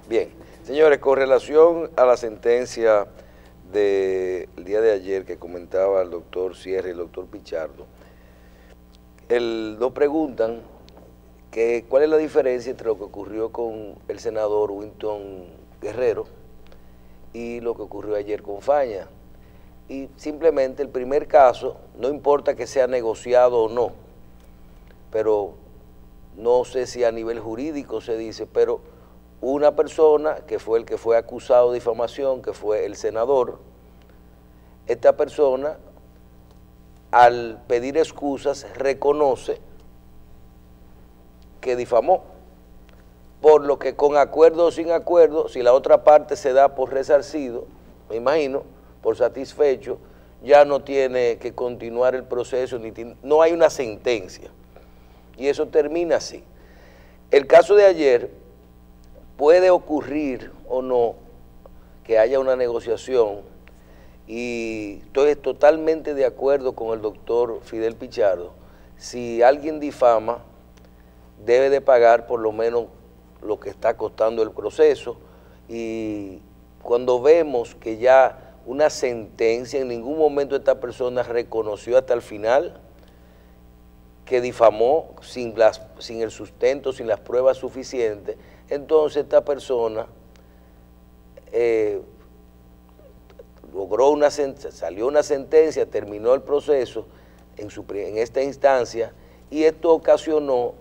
Bien, señores, con relación a la sentencia del día de ayer que comentaba el doctor Sierra y el doctor Pichardo, nos preguntan que cuál es la diferencia entre lo que ocurrió con el senador Winton Guerrero y lo que ocurrió ayer con Faña. Y simplemente el primer caso, no importa que sea negociado o no, pero no sé si a nivel jurídico se dice, pero una persona que fue el que fue acusado de difamación, que fue el senador, esta persona al pedir excusas reconoce que difamó, por lo que con acuerdo o sin acuerdo, si la otra parte se da por resarcido, me imagino, por satisfecho, ya no tiene que continuar el proceso, no hay una sentencia, y eso termina así. El caso de ayer puede ocurrir o no que haya una negociación, y estoy totalmente de acuerdo con el doctor Fidel Pichardo. Si alguien difama, debe de pagar por lo menos lo que está costando el proceso, y cuando vemos que ya una sentencia, en ningún momento esta persona reconoció hasta el final que difamó sin el sustento, sin las pruebas suficientes, entonces esta persona salió una sentencia, terminó el proceso en esta instancia, y esto ocasionó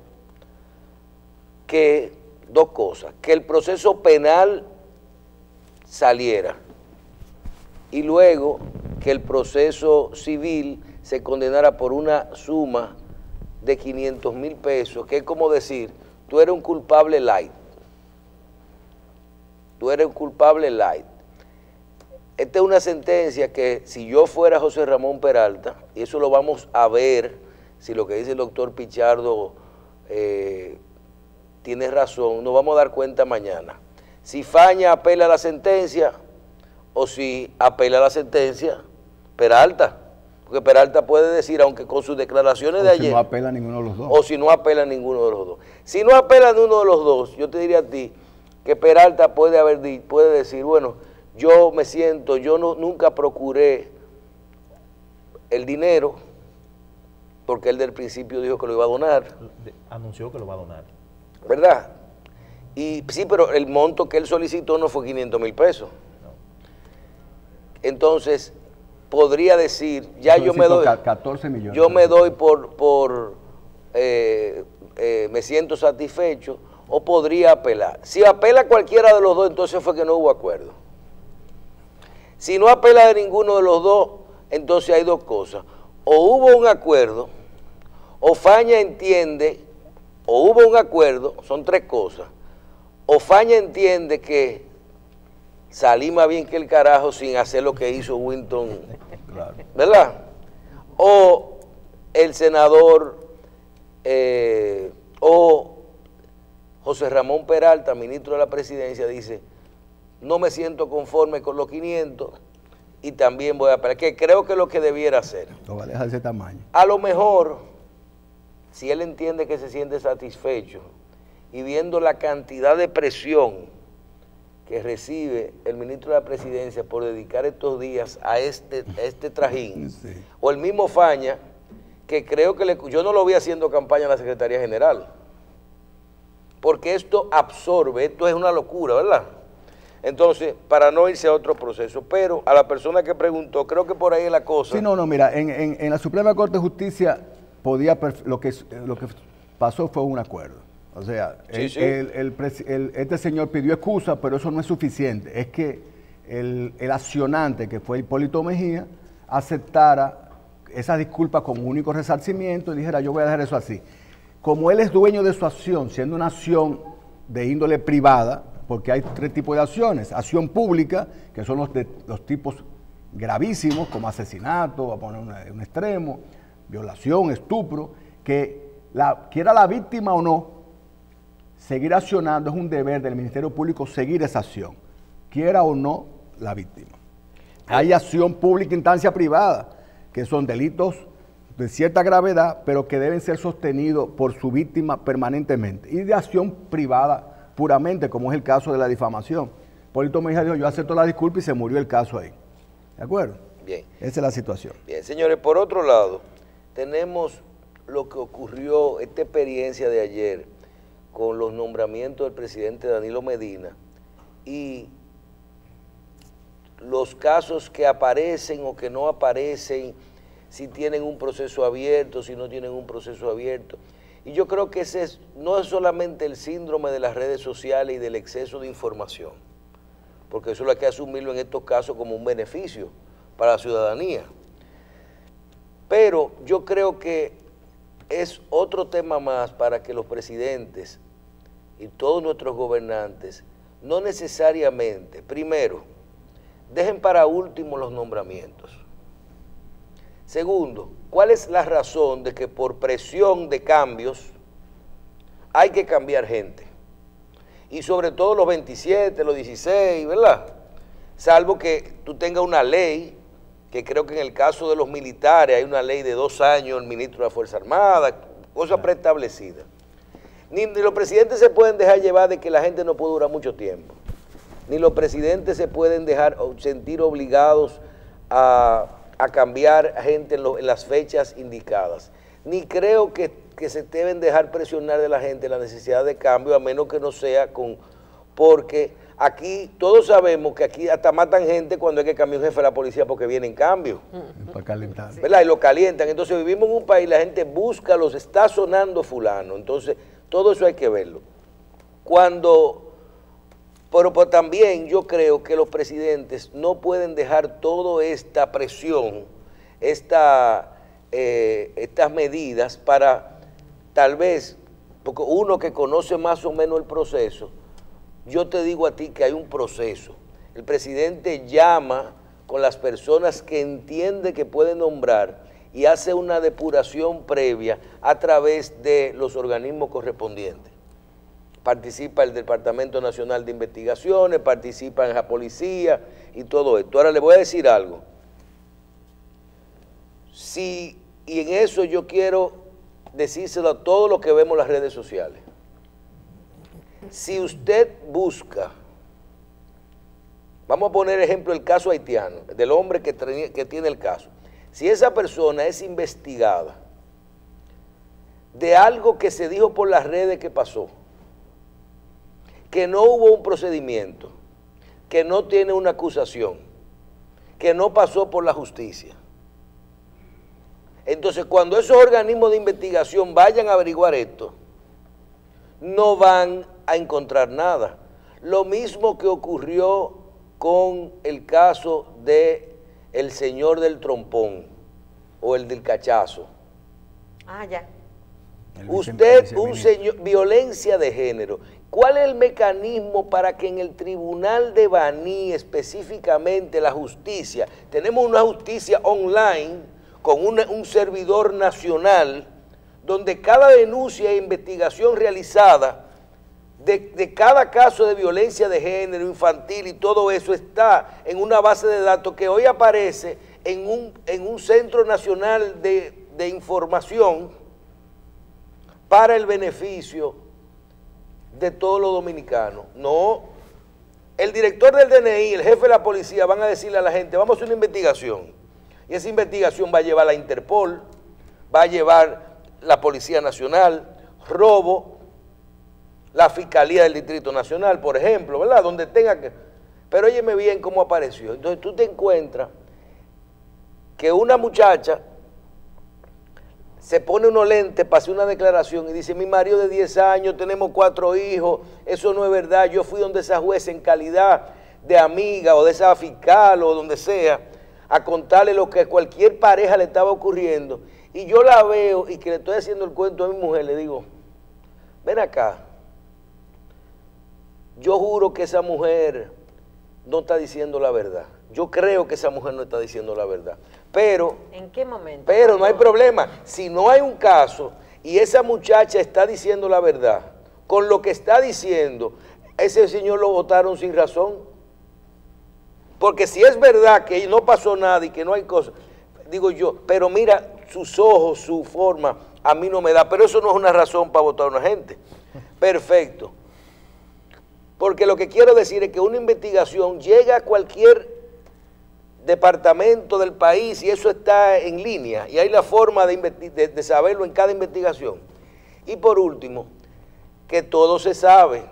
que dos cosas: que el proceso penal saliera y luego que el proceso civil se condenara por una suma de 500,000 pesos, que es como decir, tú eres un culpable light. Tú eres un culpable light. Esta es una sentencia que, si yo fuera José Ramón Peralta, y eso lo vamos a ver, si lo que dice el doctor Pichardo tiene razón, nos vamos a dar cuenta mañana. Si Faña apela a la sentencia, o si apela a la sentencia Peralta, porque Peralta puede decir, aunque con sus declaraciones de ayer, si no apela a ninguno de los dos. O si no apela a ninguno de los dos. Si no apela a ninguno de los dos, yo te diría a ti que Peralta puede decir, bueno, yo me siento, nunca procuré el dinero, porque él del principio dijo que lo iba a donar. Anunció que lo va a donar. ¿Verdad? Y sí, pero el monto que él solicitó no fue 500,000 pesos. Entonces, podría decir, ya yo me doy 14 millones. Yo me doy me siento satisfecho, o podría apelar. Si apela cualquiera de los dos, entonces fue que no hubo acuerdo. Si no apela de ninguno de los dos, entonces hay dos cosas: o hubo un acuerdo, o Faña entiende, o hubo un acuerdo, son tres cosas: o Faña entiende que salí más bien que el carajo sin hacer lo que hizo Winton, claro, ¿verdad? O el senador o José Ramón Peralta, ministro de la Presidencia, dice, no me siento conforme con los 500 y también voy a apelar, que creo que es lo que debiera hacer. Lo va a dejar de ese tamaño. A lo mejor, si él entiende que se siente satisfecho y viendo la cantidad de presión que recibe el ministro de la Presidencia por dedicar estos días a este trajín, sí, o el mismo Faña, que creo que yo no lo vi haciendo campaña en la Secretaría General, porque esto absorbe, esto es una locura, ¿verdad? Entonces, para no irse a otro proceso, pero a la persona que preguntó, creo que por ahí es la cosa. Sí, no, mira, en la Suprema Corte de Justicia lo que pasó fue un acuerdo. O sea, sí, este señor pidió excusa, pero eso no es suficiente. Es que el accionante, que fue Hipólito Mejía, aceptara esa disculpa como único resarcimiento y dijera, yo voy a dejar eso así. Como él es dueño de su acción, siendo una acción de índole privada, porque hay tres tipos de acciones: acción pública, que son los tipos gravísimos, como asesinato, a poner un extremo, violación, estupro, que quiera la víctima o no, seguir accionando es un deber del Ministerio Público, seguir esa acción, quiera o no la víctima. Hay acción pública, instancia privada, que son delitos de cierta gravedad, pero que deben ser sostenidos por su víctima permanentemente. Y de acción privada puramente, como es el caso de la difamación. Hipólito Mejía dijo, yo acepto la disculpa y se murió el caso ahí. ¿De acuerdo? Bien. Esa es la situación. Bien, señores, por otro lado, tenemos lo que ocurrió, esta experiencia de ayer con los nombramientos del presidente Danilo Medina y los casos que aparecen o que no aparecen, si tienen un proceso abierto, si no tienen un proceso abierto. Y yo creo que no es solamente el síndrome de las redes sociales y del exceso de información, porque eso hay que asumirlo en estos casos como un beneficio para la ciudadanía. Pero yo creo que es otro tema más para que los presidentes y todos nuestros gobernantes no necesariamente, primero, dejen para último los nombramientos. Segundo, ¿cuál es la razón de que por presión de cambios hay que cambiar gente? Y sobre todo los 27, los 16, ¿verdad? Salvo que tú tengas una ley, que creo que en el caso de los militares hay una ley de 2 años, el ministro de la Fuerza Armada, cosa preestablecida. Ni los presidentes se pueden dejar llevar de que la gente no puede durar mucho tiempo. Ni los presidentes se pueden dejar sentir obligados a cambiar gente en las fechas indicadas. Ni creo que se deben dejar presionar de la gente la necesidad de cambio, a menos que no sea porque aquí todos sabemos que aquí hasta matan gente cuando hay que cambiar un jefe de la policía porque viene en cambio. Para calentar. ¿Verdad? Y lo calientan. Entonces vivimos en un país, la gente busca, los está sonando fulano. Entonces todo eso hay que verlo. Pero también yo creo que los presidentes no pueden dejar toda esta presión, estas medidas para tal vez, porque uno que conoce más o menos el proceso, yo te digo a ti que hay un proceso. El presidente llama con las personas que entiende que puede nombrar y hace una depuración previa a través de los organismos correspondientes. Participa el Departamento Nacional de Investigaciones, participa en la policía y todo esto. Ahora le voy a decir algo. Y en eso yo quiero decírselo a todos los que vemos en las redes sociales. Si usted busca, vamos a poner ejemplo el caso haitiano, del hombre que tiene el caso. Si esa persona es investigada de algo que se dijo por las redes que pasó, que no hubo un procedimiento, que no tiene una acusación, que no pasó por la justicia. Entonces, cuando esos organismos de investigación vayan a averiguar esto, no van a encontrar nada. Lo mismo que ocurrió con el caso de el señor del trompón o el del cachazo. Ah, ya. Usted, un señor, violencia de género. ¿Cuál es el mecanismo para que en el tribunal de Baní, específicamente la justicia, tenemos una justicia online con un servidor nacional, donde cada denuncia e investigación realizada de cada caso de violencia de género, infantil y todo eso está en una base de datos que hoy aparece en un centro nacional de información para el beneficio de todos los dominicanos? No, el director del DNI, el jefe de la policía van a decirle a la gente, vamos a hacer una investigación, y esa investigación va a llevar la Interpol, va a llevar la Policía Nacional, robo, la Fiscalía del Distrito Nacional, por ejemplo, ¿verdad? Donde tenga que... Pero óyeme bien cómo apareció. Entonces tú te encuentras que una muchacha se pone unos lentes para hacer una declaración y dice, mi marido de 10 años, tenemos 4 hijos, eso no es verdad, yo fui donde esa jueza en calidad de amiga o de esa fiscal o donde sea, a contarle lo que a cualquier pareja le estaba ocurriendo, y yo la veo y que le estoy haciendo el cuento a mi mujer, le digo, ven acá, yo juro que esa mujer no está diciendo la verdad. Yo creo que esa mujer no está diciendo la verdad. Pero... ¿En qué momento? Pero no hay problema. Si no hay un caso y esa muchacha está diciendo la verdad, con lo que está diciendo, ese señor lo votaron sin razón. Porque si es verdad que no pasó nada y que no hay cosas, digo yo, pero mira, sus ojos, su forma, a mí no me da. Pero eso no es una razón para votar a una gente. Perfecto. Porque lo que quiero decir es que una investigación llega a cualquier departamento del país y eso está en línea y hay la forma de saberlo en cada investigación. Y por último, que todo se sabe.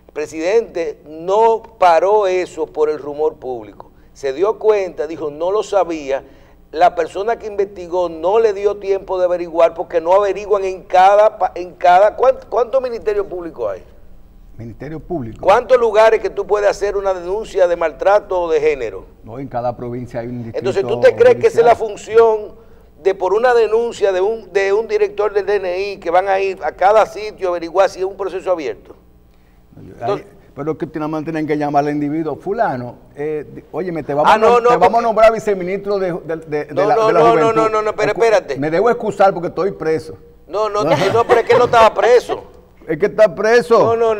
El presidente no paró eso por el rumor público. Se dio cuenta, dijo, no lo sabía. La persona que investigó no le dio tiempo de averiguar porque no averiguan en cada ¿cuántos ministerios públicos hay? Ministerio Público. ¿Cuántos lugares que tú puedes hacer una denuncia de maltrato de género? No, en cada provincia hay un distrito. Entonces, ¿tú te crees que esa es la función de por una denuncia de un director del DNI que van a ir a cada sitio a averiguar si es un proceso abierto? Entonces, pero que nada más tienen que llamar al individuo, fulano, óyeme, te vamos a nombrar viceministro de la juventud. No, pero espérate. Me debo excusar porque estoy preso. No, pero es que él no estaba preso. Es que está preso. No,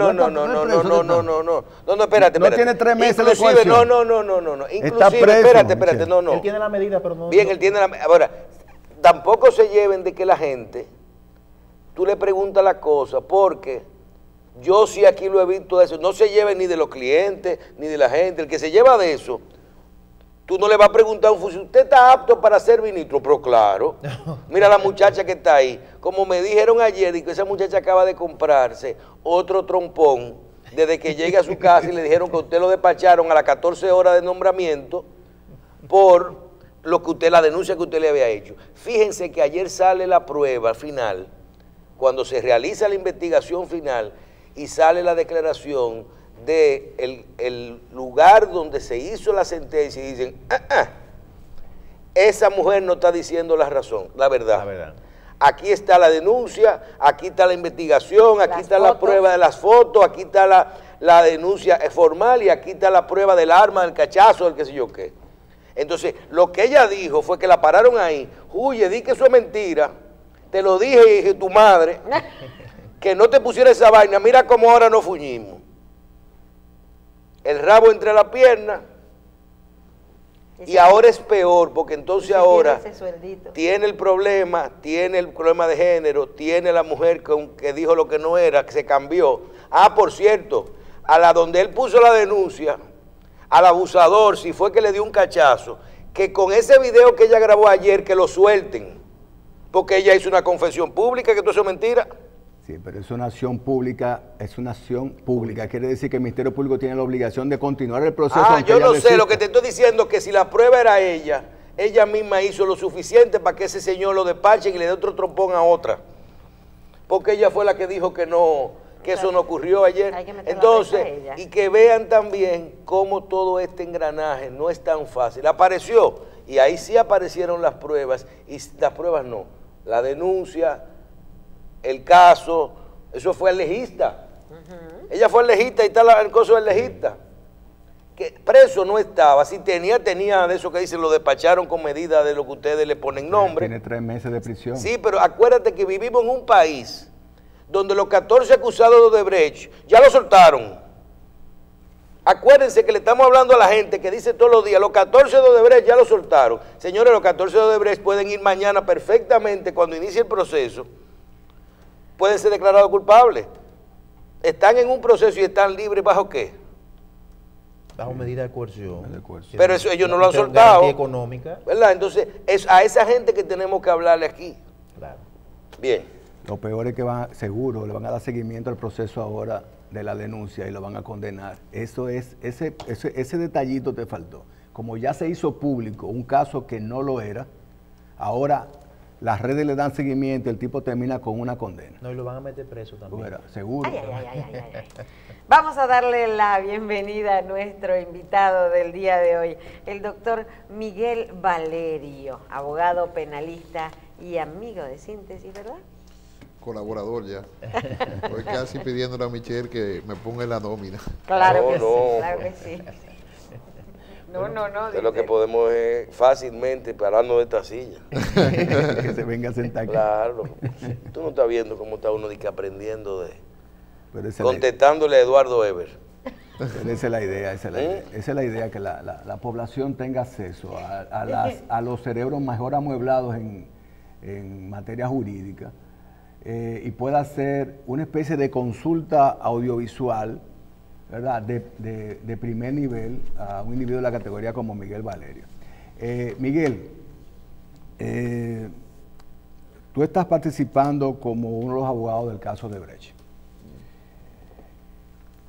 espérate. No tiene 3 meses de coerción. No. Inclusive, espérate, no. Él tiene la medida, pero no. Bien, él tiene la medida. Ahora, tampoco se lleven de que la gente, tú le preguntas la cosa, porque yo sí aquí lo he visto eso, no se lleven ni de los clientes, ni de la gente, el que se lleva de eso, tú no le vas a preguntar a un funcionario, ¿usted está apto para ser ministro? Pero claro, mira la muchacha que está ahí, como me dijeron ayer, y que esa muchacha acaba de comprarse otro trompón, desde que llega a su casa y le dijeron que a usted lo despacharon a las 14 horas de nombramiento por la denuncia que usted le había hecho. Fíjense que ayer sale la prueba final, cuando se realiza la investigación final y sale la declaración de el lugar donde se hizo la sentencia y dicen, esa mujer no está diciendo la razón, la verdad. Aquí está la denuncia, aquí está la investigación, aquí está la prueba de las fotos, aquí está la denuncia formal y aquí está la prueba del arma, del cachazo, del qué sé yo qué. Entonces, lo que ella dijo fue que la pararon ahí, huye, di que eso es mentira, te lo dije tu madre, que no te pusiera esa vaina, mira cómo ahora nos fuñimos. El rabo entre la pierna y ahora es peor porque entonces ahora tiene el problema de género, tiene la mujer que dijo lo que no era, que se cambió. Por cierto, a la donde él puso la denuncia, al abusador, si fue que le dio un cachazo, que con ese video que ella grabó ayer, que lo suelten, porque ella hizo una confesión pública, que todo eso es mentira. Sí, pero es una acción pública, quiere decir que el Ministerio Público tiene la obligación de continuar el proceso. Yo no sé, lo que te estoy diciendo es que si la prueba era ella misma hizo lo suficiente para que ese señor lo despache y le dé otro trompón a otra. Porque ella fue la que dijo que no, que eso no ocurrió ayer. Entonces, y que vean también cómo todo este engranaje no es tan fácil. Apareció, y ahí sí aparecieron las pruebas, y las pruebas no. La denuncia, el caso, eso fue al legista. Ella fue al legista y está el coso del legista. Que preso no estaba, si tenía de eso que dicen, lo despacharon con medida de lo que ustedes le ponen nombre. Tiene 3 meses de prisión. Sí, pero acuérdate que vivimos en un país donde los 14 acusados de Odebrecht ya lo soltaron. Acuérdense que le estamos hablando a la gente que dice todos los días, los 14 de Odebrecht ya lo soltaron. Señores, los 14 de Odebrecht pueden ir mañana perfectamente cuando inicie el proceso. Pueden ser declarados culpables. Están en un proceso y están libres ¿bajo qué? Bajo medida de coerción. Pero eso ellos no lo han soltado. Garantía económica. ¿Verdad? Entonces, es a esa gente que tenemos que hablarle aquí. Claro. Bien. Lo peor es que seguro le van a dar seguimiento al proceso ahora de la denuncia y lo van a condenar. Ese detallito te faltó. Como ya se hizo público un caso que no lo era, ahora las redes le dan seguimiento y el tipo termina con una condena. No, y lo van a meter preso también. Bueno, seguro. Ay. Vamos a darle la bienvenida a nuestro invitado del día de hoy, el doctor Miguel Valerio, abogado penalista y amigo de Síntesis, ¿verdad? Colaborador ya. Estoy casi pidiéndole a Michelle que me ponga en la nómina. Claro que sí, claro que sí. No. De lo que podemos es fácilmente pararnos de esta silla. Que se venga a sentar aquí. Claro. Tú no estás viendo cómo está uno aprendiendo contestándole a Eduardo Eber. Pero esa es la idea, esa es la idea, que la población tenga acceso a los cerebros mejor amueblados en materia jurídica y pueda hacer una especie de consulta audiovisual ¿verdad?, de primer nivel a un individuo de la categoría como Miguel Valerio. Miguel, tú estás participando como uno de los abogados del caso de Brecht.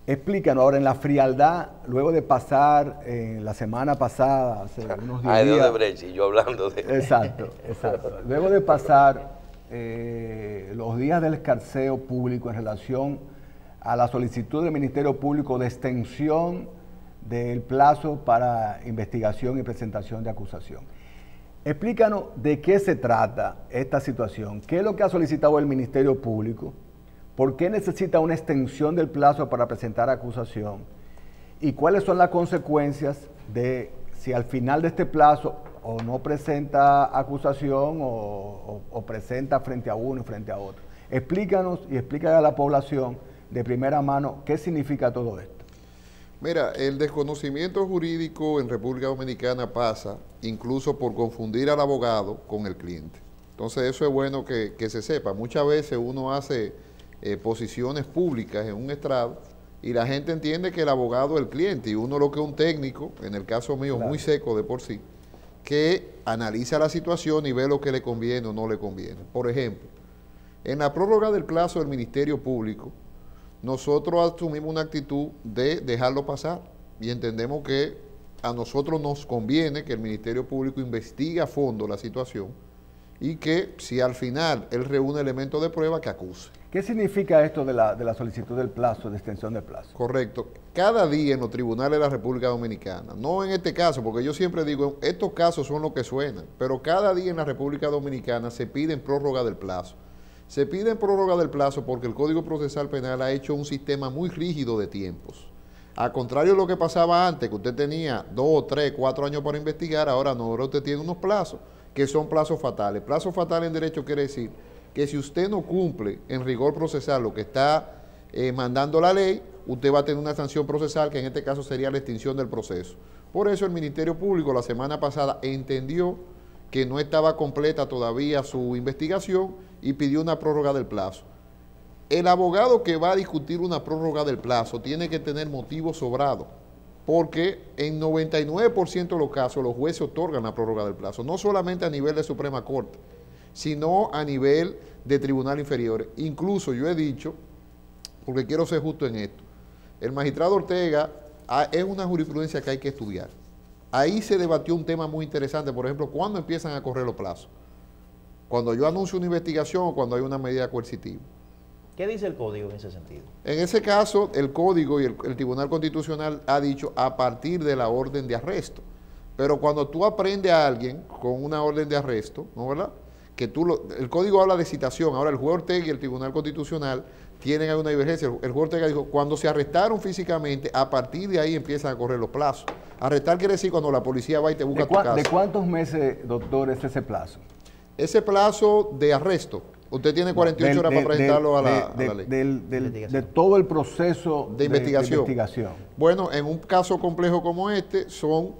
Explícanos ahora, en la frialdad, luego de pasar la semana pasada, hace unos 10 días... de Brecht, y yo hablando de... Exacto, exacto. Luego de pasar los días del escarceo público en relación a la solicitud del Ministerio Público de extensión del plazo para investigación y presentación de acusación. Explícanos de qué se trata esta situación, qué es lo que ha solicitado el Ministerio Público, por qué necesita una extensión del plazo para presentar acusación y cuáles son las consecuencias de si al final de este plazo o no presenta acusación o presenta frente a uno y frente a otro. Explícanos y explícale a la población de primera mano qué significa todo esto. Mira, el desconocimiento jurídico en República Dominicana pasa incluso por confundir al abogado con el cliente. Entonces eso es bueno que se sepa. Muchas veces uno hace posiciones públicas en un estrado y la gente entiende que el abogado es el cliente y uno lo que es un técnico, en el caso mío claro, muy seco de por sí, que analiza la situación y ve lo que le conviene o no le conviene. Por ejemplo, en la prórroga del plazo del Ministerio Público, nosotros asumimos una actitud de dejarlo pasar y entendemos que a nosotros nos conviene que el Ministerio Público investigue a fondo la situación y que si al final él reúne elementos de prueba, que acuse. ¿Qué significa esto de la solicitud del plazo, de extensión del plazo? Correcto. Cada día en los tribunales de la República Dominicana, no en este caso, porque yo siempre digo, estos casos son los que suenan, pero cada día en la República Dominicana se piden prórroga del plazo. Se piden prórroga del plazo porque el Código Procesal Penal ha hecho un sistema muy rígido de tiempos. Al contrario de lo que pasaba antes, que usted tenía 2, 3, 4 años para investigar, ahora no, ahora usted tiene unos plazos que son plazos fatales. Plazo fatal en derecho quiere decir que si usted no cumple en rigor procesal lo que está mandando la ley, usted va a tener una sanción procesal que en este caso sería la extinción del proceso. Por eso el Ministerio Público la semana pasada entendió que no estaba completa todavía su investigación y pidió una prórroga del plazo. El abogado que va a discutir una prórroga del plazo tiene que tener motivo sobrado, porque en 99% de los casos los jueces otorgan la prórroga del plazo, no solamente a nivel de Suprema Corte, sino a nivel de tribunal inferior. Incluso yo he dicho, porque quiero ser justo en esto, el magistrado Ortega es una jurisprudencia que hay que estudiar. Ahí se debatió un tema muy interesante, por ejemplo, ¿cuándo empiezan a correr los plazos? Cuando yo anuncio una investigación o cuando hay una medida coercitiva. ¿Qué dice el Código en ese sentido? En ese caso, el Código y el Tribunal Constitucional ha dicho a partir de la orden de arresto. Pero cuando tú aprendes a alguien con una orden de arresto, ¿no, verdad? Que el Código habla de citación. Ahora el juez Ortega y el Tribunal Constitucional tienen alguna divergencia. El juez Ortega dijo, cuando se arrestaron físicamente, a partir de ahí empiezan a correr los plazos. Arrestar quiere decir cuando la policía va y te busca tu casa. ¿De cuántos meses, doctor, es ese plazo? Ese plazo de arresto, usted tiene 48 horas para presentarlo a la ley. De todo el proceso de investigación. Bueno, en un caso complejo como este,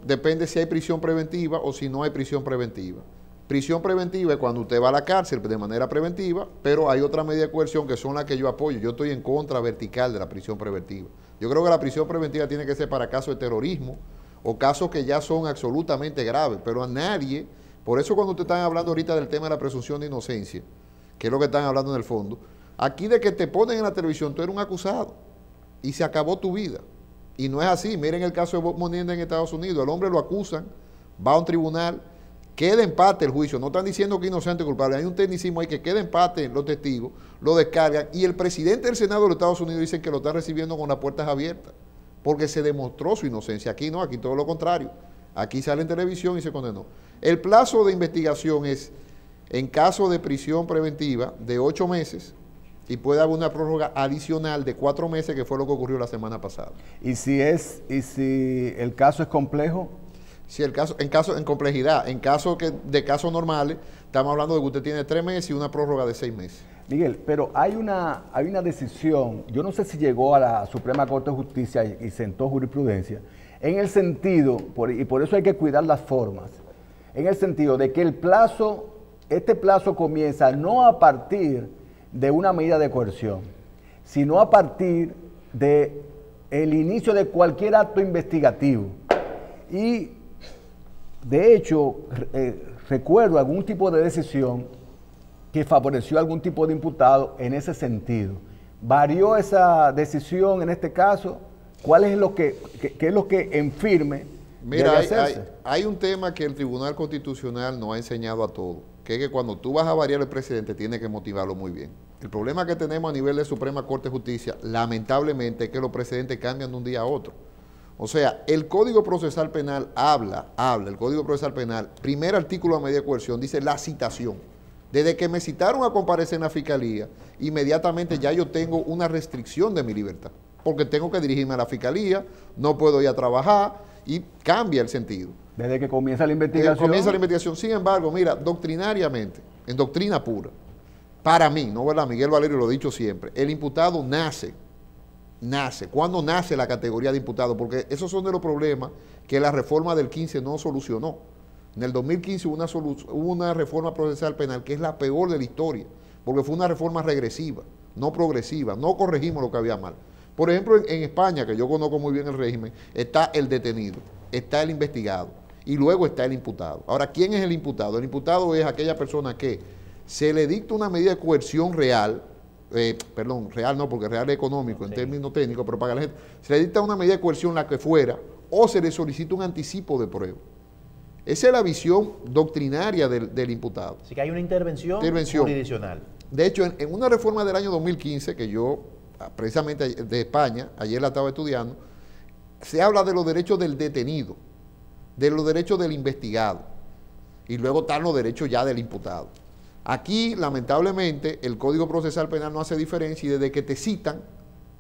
depende si hay prisión preventiva o si no hay prisión preventiva. Prisión preventiva es cuando usted va a la cárcel de manera preventiva, pero hay otra medida de coerción que son las que yo apoyo. Yo estoy en contra vertical de la prisión preventiva. Yo creo que la prisión preventiva tiene que ser para casos de terrorismo o casos que ya son absolutamente graves, pero a nadie, por eso cuando usted está hablando ahorita del tema de la presunción de inocencia, que es lo que están hablando en el fondo, aquí de que te ponen en la televisión, tú eres un acusado y se acabó tu vida. Y no es así. Miren el caso de Bob Menendez en Estados Unidos, el hombre lo acusan, va a un tribunal, queda empate el juicio, no están diciendo que inocente o culpable, hay un tecnicismo ahí que queda empate los testigos, lo descargan y el presidente del Senado de los Estados Unidos dice que lo está recibiendo con las puertas abiertas, porque se demostró su inocencia. Aquí no, aquí todo lo contrario. Aquí sale en televisión y se condenó. El plazo de investigación es, en caso de prisión preventiva, de 8 meses y puede haber una prórroga adicional de 4 meses, que fue lo que ocurrió la semana pasada. ¿Y si el caso es complejo? Si en complejidad, en caso de casos normales, estamos hablando de que usted tiene 3 meses y una prórroga de 6 meses. Miguel, pero hay una decisión, yo no sé si llegó a la Suprema Corte de Justicia y sentó jurisprudencia, en el sentido, y por eso hay que cuidar las formas, en el sentido de que este plazo comienza no a partir de una medida de coerción, sino a partir de el inicio de cualquier acto investigativo. Y, de hecho, recuerdo algún tipo de decisión que favoreció a algún tipo de imputado en ese sentido. ¿Varió esa decisión en este caso? ¿Cuál es lo que es lo que en firme Mira, debe hacerse? hay un tema que el Tribunal Constitucional nos ha enseñado a todos, que es que cuando tú vas a variar el presidente tienes que motivarlo muy bien. El problema que tenemos a nivel de Suprema Corte de Justicia, lamentablemente, es que los presidentes cambian de un día a otro. O sea, el Código Procesal Penal el Código Procesal Penal, primer artículo de medida de coerción, dice la citación. Desde que me citaron a comparecer en la Fiscalía, inmediatamente ya yo tengo una restricción de mi libertad, porque tengo que dirigirme a la Fiscalía, no puedo ir a trabajar y cambia el sentido. Desde que comienza la investigación. Sin embargo, mira, doctrinariamente, en doctrina pura, para mí, ¿no verdad? Miguel Valerio lo ha dicho siempre, el imputado nace. ¿Cuándo nace la categoría de imputado? Porque esos son de los problemas que la reforma del 15 no solucionó. En el 2015 hubo una reforma procesal penal que es la peor de la historia, porque fue una reforma regresiva, no progresiva, no corregimos lo que había mal. Por ejemplo, en España, que yo conozco muy bien el régimen, está el detenido, está el investigado y luego está el imputado. Ahora, ¿quién es el imputado? El imputado es aquella persona que se le dicta una medida de coerción real, real no, porque real es económico en términos técnicos, pero para la gente, se le dicta una medida de coerción la que fuera, o se le solicita un anticipo de prueba. Esa es la visión doctrinaria del imputado. Así que hay una intervención jurisdiccional. De hecho, en una reforma del año 2015, que yo, precisamente de España, ayer la estaba estudiando, se habla de los derechos del detenido, de los derechos del investigado, y luego están los derechos ya del imputado. Aquí, lamentablemente, el Código Procesal Penal no hace diferencia y desde que te citan,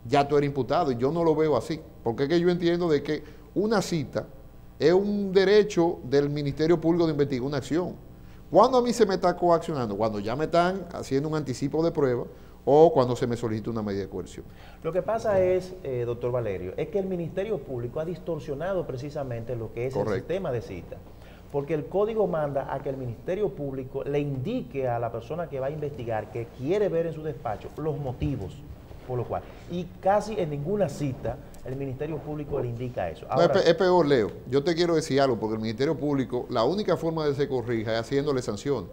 ya tú eres imputado, y yo no lo veo así, porque es que yo entiendo de que una cita es un derecho del Ministerio Público de investigar una acción. ¿Cuándo a mí se me está coaccionando? Cuando ya me están haciendo un anticipo de prueba o cuando se me solicita una medida de coerción. Lo que pasa es, doctor Valerio, es que el Ministerio Público ha distorsionado precisamente lo que es el sistema de cita. Porque el código manda a que el Ministerio Público le indique a la persona que va a investigar, que quiere ver en su despacho, los motivos por lo cual. Y casi en ninguna cita el Ministerio Público le indica eso. Ahora, no, es peor, Leo. Yo te quiero decir algo, porque el Ministerio Público, la única forma de que se corrija es haciéndole sanciones.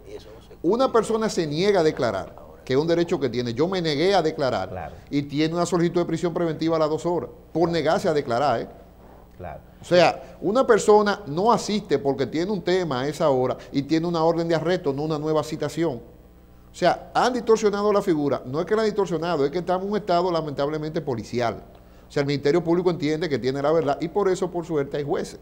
Una persona se niega a declarar, que es un derecho que tiene. Yo me negué a declarar, claro, y tiene una solicitud de prisión preventiva a las 2 horas, por negarse a declarar, ¿eh? Claro. O sea, una persona no asiste porque tiene un tema a esa hora y tiene una orden de arresto, no una nueva citación. O sea, han distorsionado la figura. No es que la han distorsionado, es que estamos en un estado lamentablemente policial. O sea, el Ministerio Público entiende que tiene la verdad y por eso, por suerte, hay jueces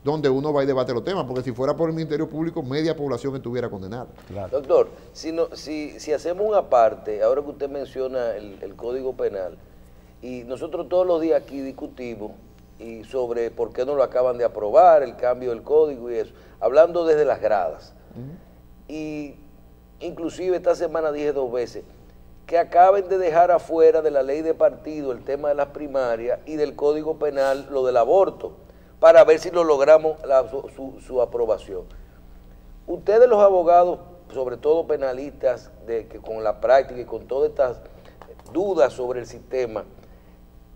donde uno va y debate los temas, porque si fuera por el Ministerio Público, media población estuviera condenada. Claro. Doctor, si hacemos una parte, ahora que usted menciona el Código Penal, y nosotros todos los días aquí discutimos y sobre por qué no lo acaban de aprobar, el cambio del código y eso, hablando desde las gradas. Y inclusive esta semana dije 2 veces que acaben de dejar afuera de la ley de partido el tema de las primarias y del Código Penal lo del aborto, para ver si lo logramos su aprobación. Ustedes los abogados, sobre todo penalistas, que con la práctica y con todas estas dudas sobre el sistema,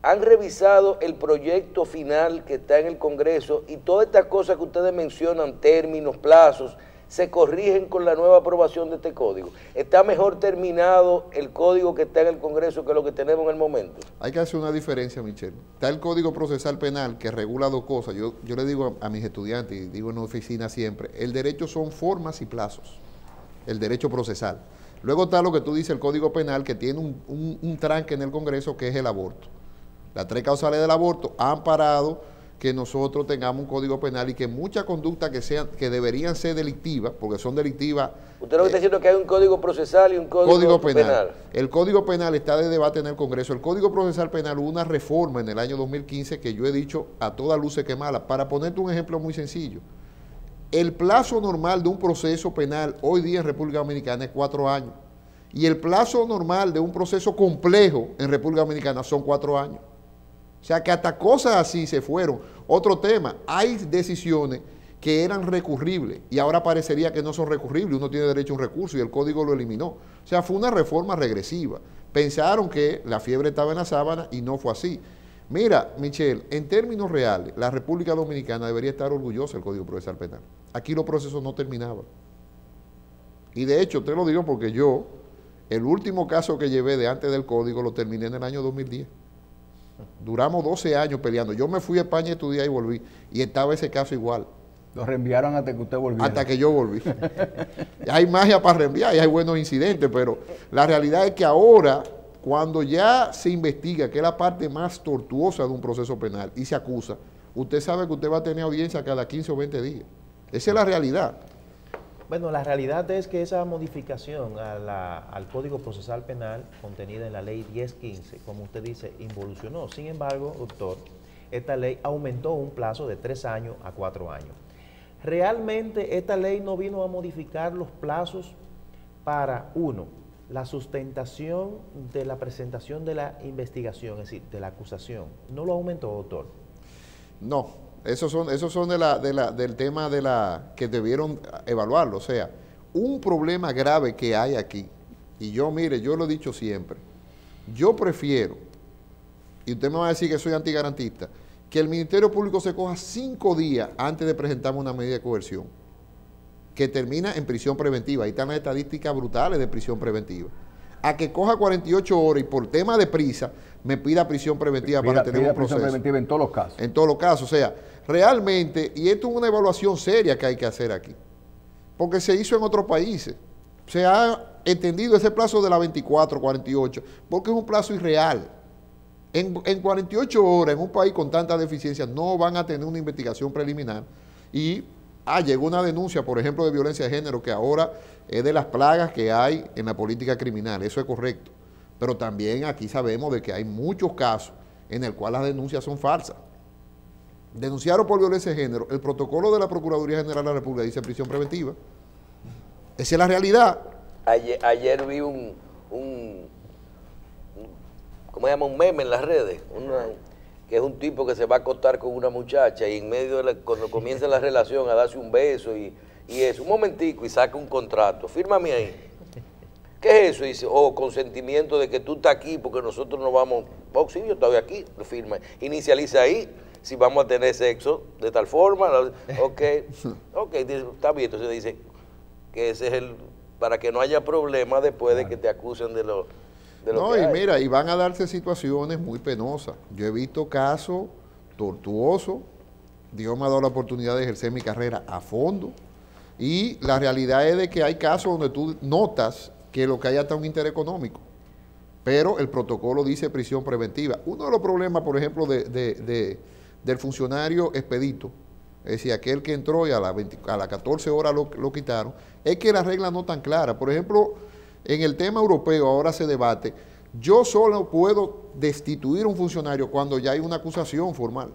han revisado el proyecto final que está en el Congreso y todas estas cosas que ustedes mencionan, términos, plazos, se corrigen con la nueva aprobación de este código. ¿Está mejor terminado el código que está en el Congreso que lo que tenemos en el momento? Hay que hacer una diferencia, Michelle. Está el Código Procesal Penal que regula 2 cosas. Yo le digo a mis estudiantes, y digo en la oficina siempre, el derecho son formas y plazos, el derecho procesal. Luego está lo que tú dices, el Código Penal, que tiene un tranque en el Congreso, que es el aborto. Las 3 causales del aborto han parado que nosotros tengamos un código penal y que muchas conductas que deberían ser delictivas, porque son delictivas. Usted lo que está diciendo es que hay un código procesal y un código penal. El código penal está de debate en el Congreso. El código procesal penal hubo una reforma en el año 2015 que yo he dicho a todas luces que mala. Para ponerte un ejemplo muy sencillo, el plazo normal de un proceso penal hoy día en República Dominicana es 4 años. Y el plazo normal de un proceso complejo en República Dominicana son 4 años. O sea que hasta cosas así se fueron. Otro tema, hay decisiones que eran recurribles y ahora parecería que no son recurribles, uno tiene derecho a un recurso y el código lo eliminó. O sea, fue una reforma regresiva. Pensaron que la fiebre estaba en la sábana y no fue así. Mira, Michelle, en términos reales, la República Dominicana debería estar orgullosa del Código Procesal Penal. Aquí los procesos no terminaban. Y de hecho, te lo digo porque yo, el último caso que llevé de antes del Código lo terminé en el año 2010. Duramos 12 años peleando. Yo me fui a España a estudiar y volví. Y estaba ese caso igual. Lo reenviaron hasta que usted volviera. Hasta que yo volví. Hay magia para reenviar y hay buenos incidentes, pero la realidad es que ahora, cuando ya se investiga, que es la parte más tortuosa de un proceso penal, y se acusa, usted sabe que usted va a tener audiencia cada 15 o 20 días. Esa es la realidad. Bueno, la realidad es que esa modificación al Código Procesal Penal contenida en la Ley 1015, como usted dice, involucionó. Sin embargo, doctor, esta ley aumentó un plazo de 3 años a 4 años. Realmente esta ley no vino a modificar los plazos para, uno, la sustentación de la presentación de la investigación, es decir, de la acusación. ¿No lo aumentó, doctor? No, esos son del tema de la que debieron evaluarlo. O sea, un problema grave que hay aquí, y yo, mire, yo lo he dicho siempre, yo prefiero, y usted me va a decir que soy antigarantista, que el Ministerio Público se coja 5 días antes de presentarme una medida de coerción, que termina en prisión preventiva. Ahí están las estadísticas brutales de prisión preventiva. A que coja 48 horas y por tema de prisa me pida prisión preventiva para tener un proceso. Prisión preventiva en todos los casos. En todos los casos. O sea, realmente, y esto es una evaluación seria que hay que hacer aquí, porque se hizo en otros países. Se ha extendido ese plazo de las 24, 48, porque es un plazo irreal. En 48 horas, en un país con tanta deficiencia, no van a tener una investigación preliminar. Y llegó una denuncia, por ejemplo, de violencia de género, que ahora es de las plagas que hay en la política criminal. Eso es correcto. Pero también aquí sabemos de que hay muchos casos en el cual las denuncias son falsas. Denunciaron por violencia de género. El protocolo de la Procuraduría General de la República dice prisión preventiva. Esa es la realidad. Ayer vi ¿cómo se llama? Un meme en las redes, que es un tipo que se va a acostar con una muchacha y en medio cuando comienza la relación a darse un beso y es un momentico y saca un contrato, fírmame ahí. ¿Qué es eso? Y dice, consentimiento de que tú estás aquí porque nosotros no vamos, sí, yo estoy aquí, lo firma, inicializa ahí, si vamos a tener sexo de tal forma, ok, está bien, entonces dice que ese es para que no haya problema después de que te acusen de lo no, y mira, y van a darse situaciones muy penosas. Yo he visto casos tortuosos, Dios me ha dado la oportunidad de ejercer mi carrera a fondo, y la realidad es de que hay casos donde tú notas que lo que hay hasta un interés económico, pero el protocolo dice prisión preventiva. Uno de los problemas, por ejemplo, del funcionario expedito, es decir, aquel que entró y a las 14 horas lo quitaron, es que las reglas no están claras. Por ejemplo, en el tema europeo ahora se debate, yo solo puedo destituir a un funcionario cuando ya hay una acusación formal.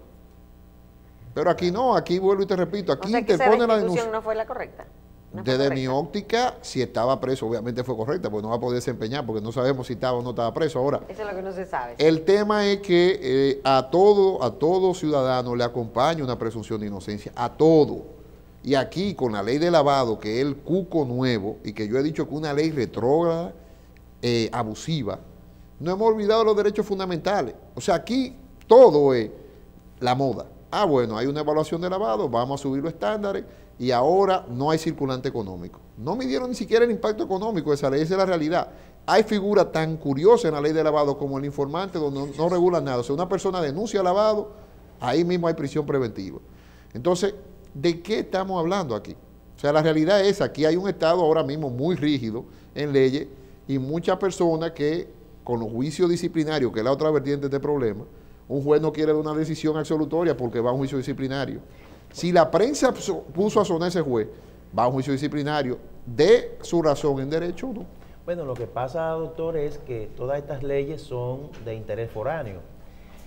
Pero aquí no, aquí vuelvo y te repito, aquí interpone la denuncia. ¿No fue la correcta? Desde mi óptica, si estaba preso, obviamente fue correcta, porque no va a poder desempeñar, porque no sabemos si estaba o no estaba preso. Ahora, eso es lo que no se sabe. El tema es que a todo ciudadano le acompaña una presunción de inocencia, a todo. Y aquí, con la ley de lavado, que es el cuco nuevo, y que yo he dicho que una ley retrógrada, abusiva, no hemos olvidado los derechos fundamentales. O sea, aquí todo es la moda. Bueno, hay una evaluación de lavado, vamos a subir los estándares, y ahora no hay circulante económico. No midieron ni siquiera el impacto económico de esa ley, esa es la realidad. Hay figuras tan curiosas en la ley de lavado como el informante, donde no regulan nada. O sea, una persona denuncia lavado, ahí mismo hay prisión preventiva. Entonces, ¿de qué estamos hablando aquí? O sea, la realidad es, aquí hay un Estado ahora mismo muy rígido en leyes y muchas personas que, con los juicios disciplinarios, que es la otra vertiente de este problema, un juez no quiere dar una decisión absolutoria porque va a un juicio disciplinario. Si la prensa puso a sonar ese juez, va a un juicio disciplinario, de su razón en derecho o no. Bueno, lo que pasa, doctor, es que todas estas leyes son de interés foráneo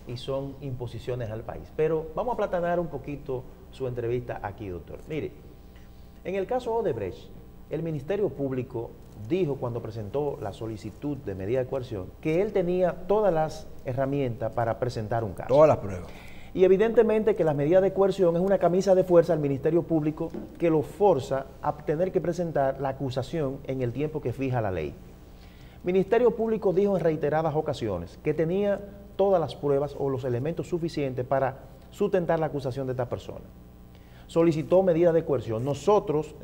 y son imposiciones al país. Pero vamos a aplatanar un poquito su entrevista aquí, doctor. Mire, en el caso Odebrecht, el Ministerio Público dijo cuando presentó la solicitud de medida de coerción que él tenía todas las herramientas para presentar un caso. Todas las pruebas. Y evidentemente que la medida de coerción es una camisa de fuerza al Ministerio Público que lo forza a tener que presentar la acusación en el tiempo que fija la ley. Ministerio Público dijo en reiteradas ocasiones que tenía todas las pruebas o los elementos suficientes para sustentar la acusación de esta persona. Solicitó medida de coerción. Nosotros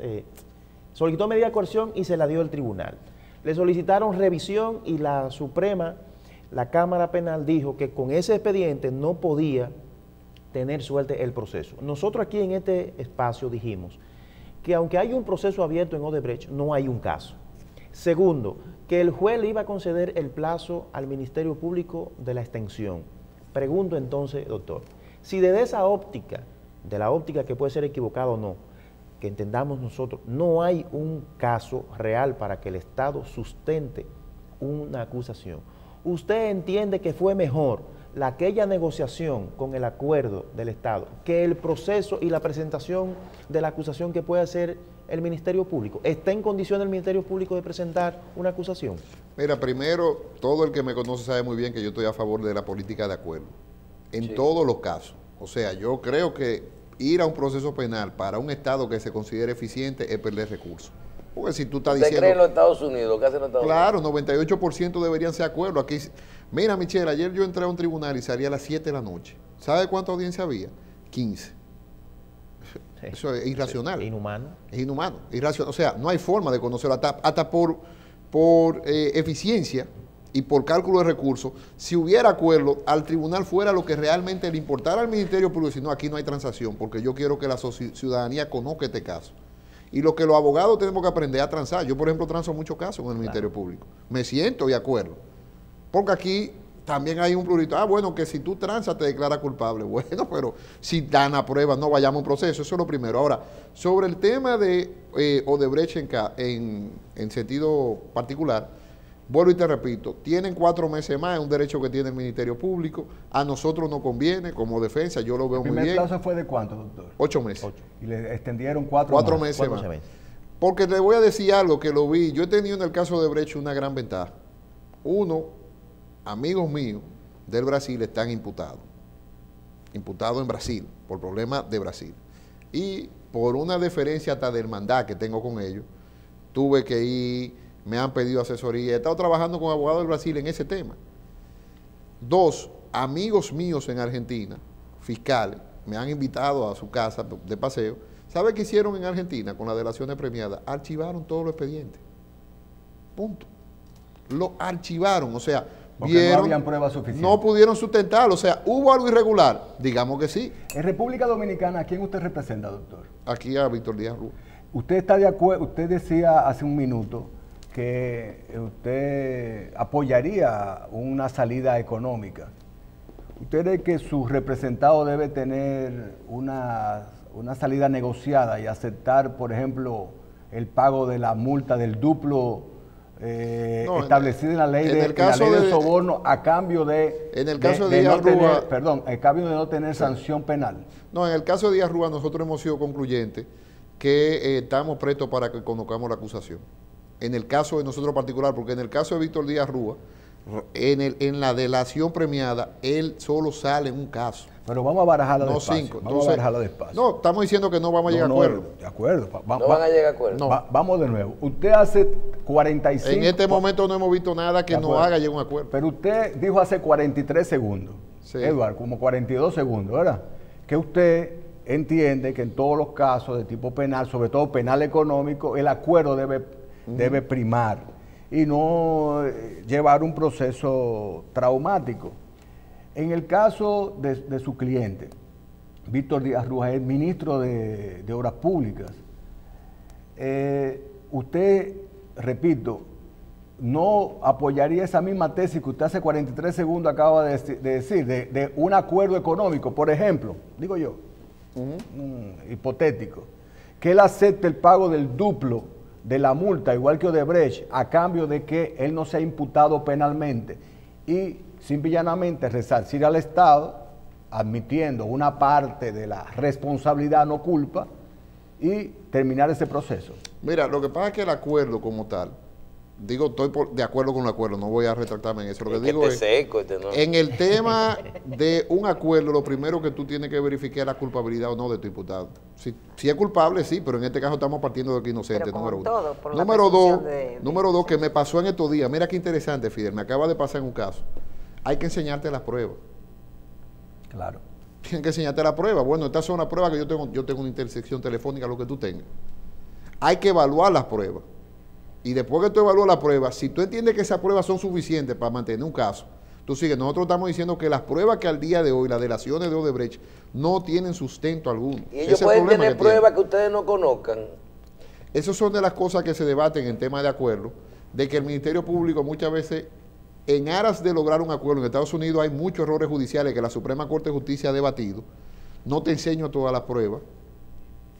solicitó medida de coerción y se la dio el tribunal. Le solicitaron revisión y la Suprema, la Cámara Penal, dijo que con ese expediente no podía tener suerte el proceso. Nosotros aquí en este espacio dijimos que aunque hay un proceso abierto en Odebrecht, no hay un caso. Segundo, que el juez le iba a conceder el plazo al Ministerio Público de la extensión. Pregunto entonces, doctor, si desde esa óptica, de la óptica que puede ser equivocada o no, que entendamos nosotros, no hay un caso real para que el Estado sustente una acusación, ¿usted entiende que fue mejor aquella negociación con el acuerdo del Estado que el proceso y la presentación de la acusación que puede hacer el Ministerio Público? ¿Está en condición el Ministerio Público de presentar una acusación? Mira, primero, todo el que me conoce sabe muy bien que yo estoy a favor de la política de acuerdo, en todos los casos. O sea, yo creo que ir a un proceso penal para un Estado que se considere eficiente es perder recursos. Porque si tú estás diciendo... ¿Usted cree en los Estados Unidos? ¿Lo que hacen los Estados Unidos? Claro, 98% deberían ser acuerdos. Aquí, mira, Michelle, ayer yo entré a un tribunal y salí a las 7 de la noche. ¿Sabe cuánta audiencia había? 15. Sí. Eso es irracional. Es inhumano. Es inhumano, irracional. O sea, no hay forma de conocerlo. Hasta por eficiencia y por cálculo de recursos, si hubiera acuerdo, al tribunal fuera lo que realmente le importara al Ministerio Público, si no, aquí no hay transacción, porque yo quiero que la ciudadanía conozca este caso. Y lo que los abogados tenemos que aprender a transar. Yo, por ejemplo, transo muchos casos en el Ministerio Público. Me siento de acuerdo. Porque aquí también hay un plurito. Bueno, que si tú transas te declara culpable. Bueno, pero si dan a prueba, no vayamos a un proceso. Eso es lo primero. Ahora, sobre el tema de Odebrecht en sentido particular, vuelvo y te repito, tienen 4 meses más, es un derecho que tiene el Ministerio Público, a nosotros nos conviene como defensa, yo lo veo muy bien. ¿El primer plazo fue de cuánto, doctor? 8 meses. 8. Y le extendieron 4 meses más. Porque le voy a decir algo que lo vi, yo he tenido en el caso de Odebrecht una gran ventaja. Uno, amigos míos del Brasil están imputados en Brasil, por problemas de Brasil. Y por una deferencia hasta de hermandad que tengo con ellos, tuve que ir... Me han pedido asesoría. He estado trabajando con abogados del Brasil en ese tema. 2, amigos míos en Argentina, fiscales, me han invitado a su casa de paseo. ¿Sabe qué hicieron en Argentina con las delaciones premiadas? Archivaron todos los expedientes. Punto. Lo archivaron. O sea, porque no habían pruebas suficientes. No pudieron sustentarlo. O sea, ¿hubo algo irregular? Digamos que sí. En República Dominicana, ¿a quién usted representa, doctor? Aquí a Víctor Díaz Rúa. ¿Usted está de acuerdo? Usted decía hace un minuto que usted apoyaría una salida económica. ¿Usted cree que su representado debe tener una salida negociada y aceptar, por ejemplo, el pago de la multa del duplo establecida en la ley de soborno a cambio de, a cambio de no tener sanción penal? No, en el caso de Díaz Rúa nosotros hemos sido concluyentes que estamos prestos para que conozcamos la acusación. En el caso de nosotros particular, porque en el caso de Víctor Díaz Rúa, en la delación premiada, él solo sale en un caso. Pero vamos a barajarlo despacio. 5. Vamos a barajarlo despacio. No, estamos diciendo que no vamos a llegar a acuerdo. De acuerdo. No van a llegar a acuerdo. No. Vamos de nuevo. Usted hace 45... En este momento no hemos visto nada que nos haga llegar a un acuerdo. Pero usted dijo hace 43 segundos, sí. Eduardo, como 42 segundos, ¿verdad? Que usted entiende que en todos los casos de tipo penal, sobre todo penal económico, el acuerdo debe primar y no llevar un proceso traumático. En el caso de su cliente, Víctor Díaz Rúa, el ministro de Obras Públicas, usted, repito, no apoyaría esa misma tesis que usted hace 43 segundos acaba de decir, de un acuerdo económico, por ejemplo, digo yo, hipotético, que él acepte el pago del duplo de la multa, igual que Odebrecht, a cambio de que él no sea imputado penalmente y simple y llanamente resarcir al Estado, admitiendo una parte de la responsabilidad, no culpa, y terminar ese proceso. Mira, lo que pasa es que el acuerdo como tal, digo, estoy de acuerdo con el acuerdo, no voy a retractarme en eso. Lo que digo es, en el tema de un acuerdo, lo primero que tú tienes que verificar es la culpabilidad o no de tu imputado. Si es culpable, sí, pero en este caso estamos partiendo de que inocente, número uno. Número dos, que me pasó en estos días, mira qué interesante, Fidel, me acaba de pasar en un caso. hay que enseñarte las pruebas. Claro. Tienen que enseñarte la prueba. Bueno, estas son las pruebas que yo tengo una intersección telefónica, lo que tú tengas. Hay que evaluar las pruebas. Y después que tú evalúas las pruebas, si tú entiendes que esas pruebas son suficientes para mantener un caso, tú sigues. Nosotros estamos diciendo que las pruebas que al día de hoy, las delaciones de Odebrecht, no tienen sustento alguno. Y ellos pueden tener pruebas que ustedes no conozcan. Esas son de las cosas que se debaten en tema de acuerdo, de que el Ministerio Público muchas veces, en aras de lograr un acuerdo, en Estados Unidos hay muchos errores judiciales que la Suprema Corte de Justicia ha debatido, no te enseño todas las pruebas,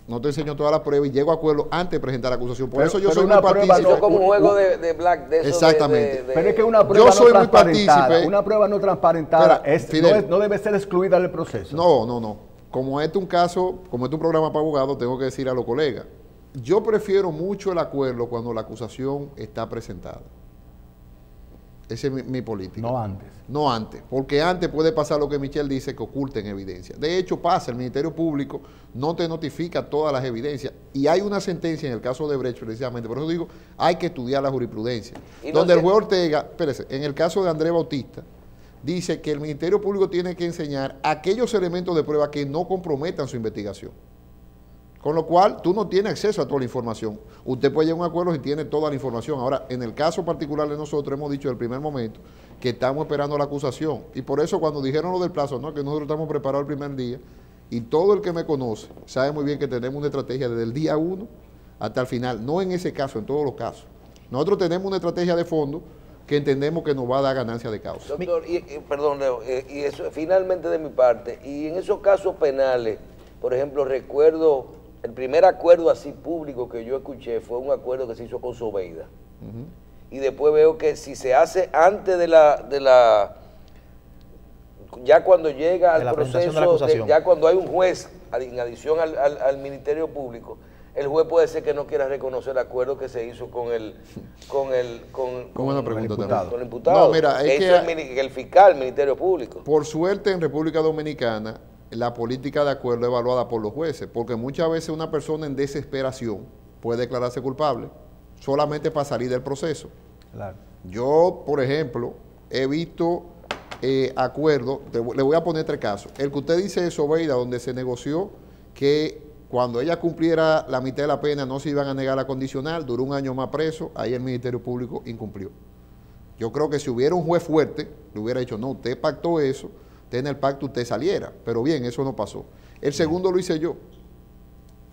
y llego a acuerdo antes de presentar la acusación. Por eso yo soy muy partícipe. No como un juego de black, de eso. Exactamente. Pero es que una prueba yo soy muy partícipe. Una prueba no transparentada no debe ser excluida del proceso. No. Como este es un caso, como este es un programa para abogados, tengo que decir a los colegas, yo prefiero mucho el acuerdo cuando la acusación está presentada. Esa es mi política. No antes. No antes, porque antes puede pasar lo que Michelle dice, que oculten evidencia. De hecho pasa, el Ministerio Público no te notifica todas las evidencias. Y hay una sentencia en el caso de Brecht, precisamente, por eso digo, hay que estudiar la jurisprudencia. Donde el juez Ortega, espérese, en el caso de Andrés Bautista, dice que el Ministerio Público tiene que enseñar aquellos elementos de prueba que no comprometan su investigación. Con lo cual, tú no tienes acceso a toda la información. Usted puede llegar a un acuerdo si tiene toda la información. Ahora, en el caso particular de nosotros, hemos dicho desde el primer momento que estamos esperando la acusación. Y por eso cuando dijeron lo del plazo, no, que nosotros estamos preparados el primer día, y todo el que me conoce sabe muy bien que tenemos una estrategia desde el día 1 hasta el final. No en ese caso, en todos los casos. Nosotros tenemos una estrategia de fondo que entendemos que nos va a dar ganancia de causa. Doctor, perdón, Leo, y eso finalmente de mi parte, y en esos casos penales, por ejemplo, recuerdo... El primer acuerdo así público que yo escuché fue un acuerdo que se hizo con Zobeida. Y después veo que si se hace antes ya cuando llega al proceso, ya cuando hay un juez, en adición al Ministerio Público, el juez puede ser que no quiera reconocer el acuerdo que se hizo con el imputado. No, mira, el fiscal, el Ministerio Público. Por suerte en República Dominicana, la política de acuerdo es evaluada por los jueces, porque muchas veces una persona en desesperación puede declararse culpable solamente para salir del proceso. Claro. Yo, por ejemplo, he visto acuerdos, le voy a poner 3 casos. El que usted dice de Zobeida, donde se negoció que cuando ella cumpliera la mitad de la pena no se iban a negar la condicional, duró 1 año más preso, ahí el Ministerio Público incumplió. Yo creo que si hubiera un juez fuerte, le hubiera dicho, no, usted pactó eso, en el pacto usted saliera, pero bien, eso no pasó. El segundo lo hice yo.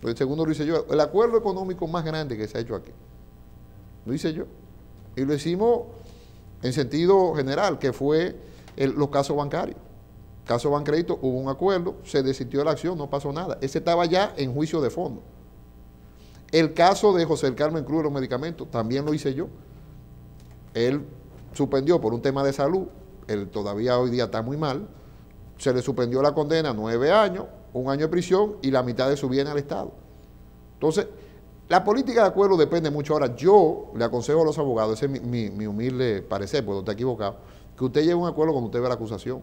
El acuerdo económico más grande que se ha hecho aquí, lo hice yo. Y lo hicimos en sentido general, que fue los casos bancarios. Caso Bancrédito, hubo un acuerdo, se desistió la acción, no pasó nada. Ese estaba ya en juicio de fondo. El caso de José Carmen Cruz de los medicamentos, también lo hice yo. Él suspendió por un tema de salud, él todavía hoy día está muy mal, se le suspendió la condena 9 años, 1 año de prisión y la mitad de su bien al Estado. Entonces, la política de acuerdo depende mucho. Ahora, yo le aconsejo a los abogados, ese es mi humilde parecer, porque está equivocado, que usted llegue a un acuerdo cuando usted ve la acusación.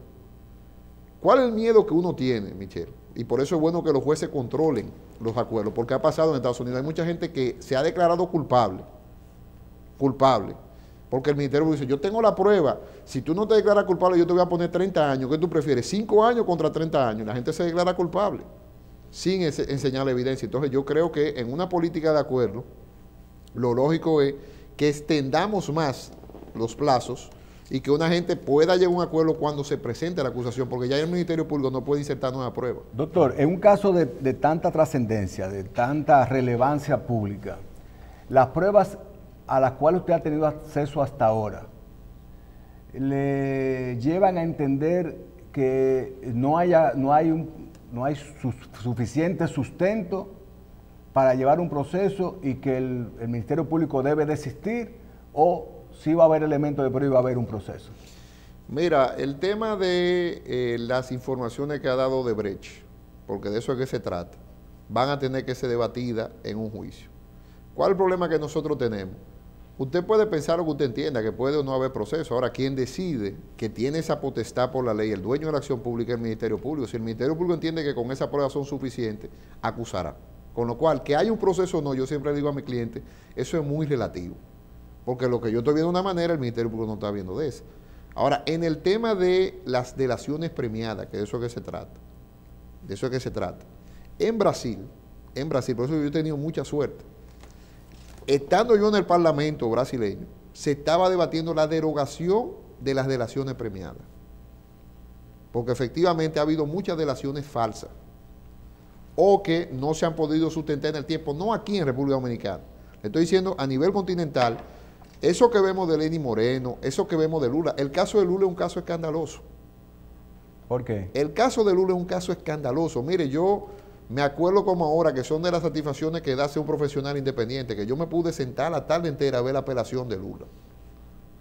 ¿Cuál es el miedo que uno tiene, Michelle? Y por eso es bueno que los jueces controlen los acuerdos, porque ha pasado en Estados Unidos. Hay mucha gente que se ha declarado culpable, porque el Ministerio dice, yo tengo la prueba, si tú no te declaras culpable yo te voy a poner 30 años, ¿qué tú prefieres? 5 años contra 30 años, la gente se declara culpable, sin enseñar la evidencia. Entonces yo creo que en una política de acuerdo, lo lógico es que extendamos más los plazos y que una gente pueda llegar a un acuerdo cuando se presente la acusación, porque ya el Ministerio Público no puede insertar nueva prueba. Doctor, en un caso de tanta trascendencia, de tanta relevancia pública, las pruebas a las cuales usted ha tenido acceso hasta ahora, le llevan a entender que no hay suficiente sustento para llevar un proceso y que el Ministerio Público debe desistir, o si va a haber elementos de prueba y va a haber un proceso? Mira, el tema de las informaciones que ha dado Odebrecht, porque de eso es que se trata, van a tener que ser debatidas en un juicio. ¿Cuál es el problema que nosotros tenemos? Usted puede pensar lo que usted entienda, que puede o no haber proceso. Ahora, ¿quién decide que tiene esa potestad por la ley? El dueño de la acción pública es el Ministerio Público. Si el Ministerio Público entiende que con esa prueba son suficientes, acusará. Con lo cual, que haya un proceso o no, yo siempre digo a mi cliente, eso es muy relativo. Porque lo que yo estoy viendo de una manera, el Ministerio Público no está viendo de esa. Ahora, en el tema de las delaciones premiadas, que de eso es que se trata, en Brasil, por eso yo he tenido mucha suerte, estando yo en el Parlamento brasileño, se estaba debatiendo la derogación de las delaciones premiadas, porque efectivamente ha habido muchas delaciones falsas, o que no se han podido sustentar en el tiempo, no aquí en República Dominicana, le estoy diciendo a nivel continental. Eso que vemos de Lenín Moreno, eso que vemos de Lula, el caso de Lula es un caso escandaloso. ¿Por qué? El caso de Lula es un caso escandaloso. Mire, yo me acuerdo como ahora que son de las satisfacciones que da ser un profesional independiente, que yo me pude sentar la tarde entera a ver la apelación de Lula,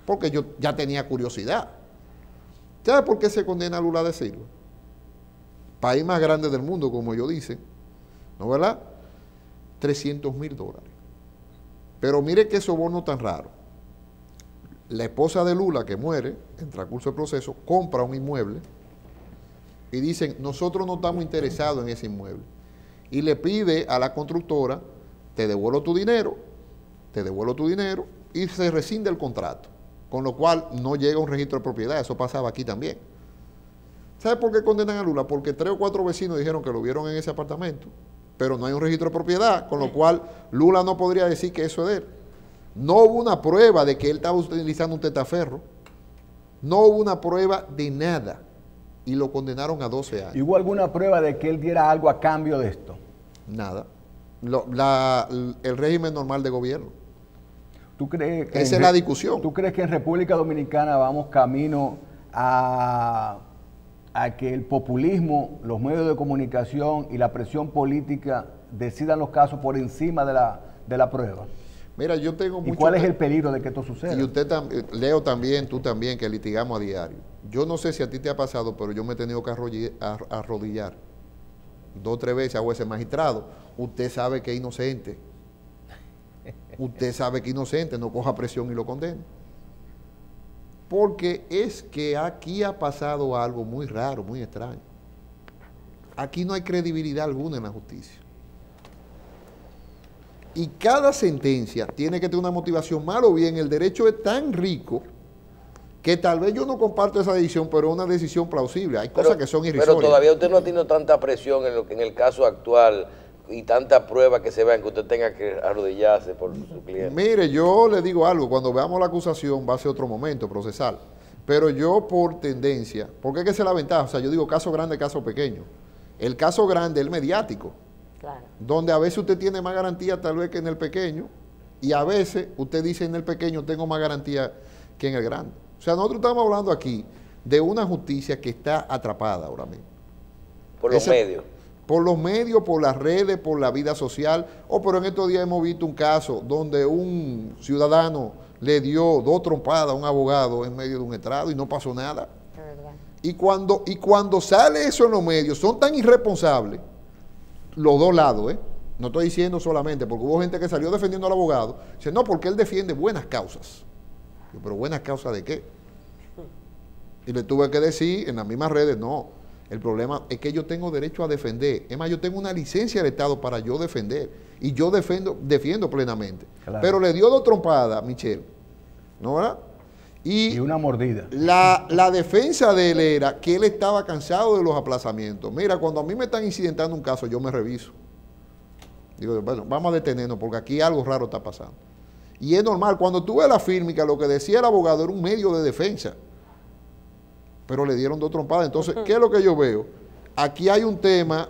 porque yo ya tenía curiosidad. ¿Sabe por qué se condena a Lula de Silva? País más grande del mundo, como ellos dicen, ¿no verdad? $300,000. Pero mire qué soborno tan raro. La esposa de Lula, que muere en transcurso del proceso, compra un inmueble y dicen, nosotros no estamos interesados en ese inmueble. Y le pide a la constructora, te devuelvo tu dinero, y se rescinde el contrato. Con lo cual no llega a un registro de propiedad. Eso pasaba aquí también. ¿Sabe por qué condenan a Lula? Porque 3 o 4 vecinos dijeron que lo vieron en ese apartamento, pero no hay un registro de propiedad, con lo cual Lula no podría decir que eso es de él. No hubo una prueba de que él estaba utilizando un testaferro. No hubo una prueba de nada. Y lo condenaron a 12 años. ¿Hubo alguna prueba de que él diera algo a cambio de esto? Nada. El régimen normal de gobierno. ¿Tú crees que esa es la discusión. ¿Tú crees que en República Dominicana vamos camino a que el populismo, los medios de comunicación y la presión política decidan los casos por encima de la prueba? Mira, yo tengo mucho... ¿Y cuál es el peligro de que esto suceda? Y usted también, Leo también, tú también, que litigamos a diario. Yo no sé si a ti te ha pasado, pero yo me he tenido que arrodillar 2 o 3 veces a ese magistrado. Usted sabe que es inocente. Usted sabe que es inocente, no coja presión y lo condene. Porque es que aquí ha pasado algo muy raro, muy extraño. Aquí no hay credibilidad alguna en la justicia. Y cada sentencia tiene que tener una motivación, mal o bien. El derecho es tan rico que tal vez yo no comparto esa decisión, pero es una decisión plausible. Hay cosas que son irrisorias. Pero todavía usted no ha tenido tanta presión en el caso actual y tanta prueba que se vean que usted tenga que arrodillarse por su cliente. Mire, yo le digo algo, cuando veamos la acusación va a ser otro momento procesal. Pero yo por tendencia, porque es que esa es la ventaja, o sea, yo digo caso grande, caso pequeño. El caso grande es el mediático. Claro. Donde a veces usted tiene más garantía tal vez que en el pequeño, y a veces usted dice en el pequeño tengo más garantía que en el grande. O sea, nosotros estamos hablando aquí de una justicia que está atrapada ahora mismo. Por los medios. Por los medios, por las redes, por la vida social. Pero en estos días hemos visto un caso donde un ciudadano le dio 2 trompadas a un abogado en medio de un estrado y no pasó nada. Y cuando sale eso en los medios, son tan irresponsables los dos lados, no estoy diciendo solamente, porque hubo gente que salió defendiendo al abogado, dice, no, porque él defiende buenas causas. Yo, pero ¿buenas causas de qué? Y le tuve que decir en las mismas redes, no, el problema es que yo tengo derecho a defender. Es más, yo tengo una licencia del Estado para yo defender, y yo defiendo plenamente. Claro. Pero le dio 2 trompadas, Michelle, ¿no verdad? Y una mordida. La defensa de él era que él estaba cansado de los aplazamientos. Mira, cuando a mí me están incidentando un caso, yo me reviso. Digo, bueno, vamos a detenernos porque aquí algo raro está pasando. Y es normal, cuando tú ves la fílmica, lo que decía el abogado era un medio de defensa. Pero le dieron 2 trompadas. Entonces, ¿qué es lo que yo veo? Aquí hay un tema